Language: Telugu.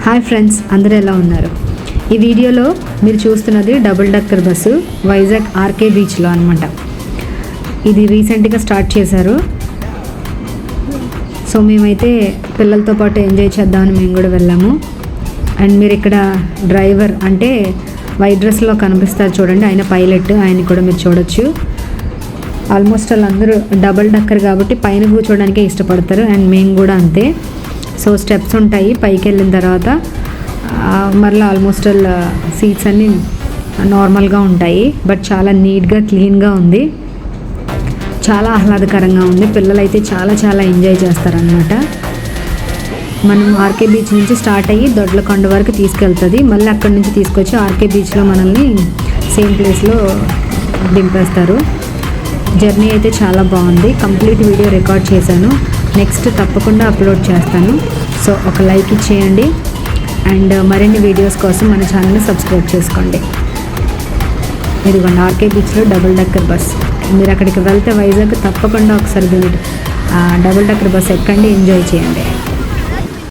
హాయ్ ఫ్రెండ్స్, అందరూ ఎలా ఉన్నారు? ఈ వీడియోలో మీరు చూస్తున్నది double decker bus Vizag RK బీచ్లో అనమాట. ఇది రీసెంట్గా స్టార్ట్ చేశారు. సో మేమైతే పిల్లలతో పాటు ఎంజాయ్ చేద్దామని మేము కూడా వెళ్ళాము. అండ్ మీరు ఇక్కడ డ్రైవర్ అంటే వైట్ డ్రెస్లో కనిపిస్తారు చూడండి, ఆయన పైలట్, ఆయన కూడా మీరు చూడొచ్చు. ఆల్మోస్ట్ వాళ్ళందరూ డబుల్ డక్కర్ కాబట్టి పైన కూర్చోవడానికే ఇష్టపడతారు. అండ్ మేము కూడా అంతే. సో స్టెప్స్ ఉంటాయి, పైకి వెళ్ళిన తర్వాత మళ్ళీ ఆల్మోస్ట్ సీట్స్ అన్నీ నార్మల్గా ఉంటాయి. బట్ చాలా నీట్గా క్లీన్గా ఉంది, చాలా ఆహ్లాదకరంగా ఉంది. పిల్లలు అయితే చాలా చాలా ఎంజాయ్ చేస్తారనమాట. మనం ఆర్కే బీచ్ నుంచి స్టార్ట్ అయ్యి దొడ్లకొండ వరకు తీసుకెళ్తుంది. మళ్ళీ అక్కడి నుంచి తీసుకొచ్చి ఆర్కే బీచ్లో మనల్ని సేమ్ ప్లేస్లో దింపేస్తారు. జర్నీ అయితే చాలా బాగుంది. కంప్లీట్ వీడియో రికార్డ్ చేశాను, నెక్స్ట్ తప్పకుండా అప్లోడ్ చేస్తాను. సో ఒక లైక్ ఇచ్చేయండి అండ్ మరిన్ని వీడియోస్ కోసం మన ఛానల్ని సబ్స్క్రైబ్ చేసుకోండి. ఇదిగోండి ఆర్కే బీచ్లో డబుల్ డక్కర్ బస్. మీరు అక్కడికి వెళ్తే వైజాగ్ తప్పకుండా ఒకసారి డబుల్ డక్కర్ బస్ ఎక్కండి, ఎంజాయ్ చేయండి.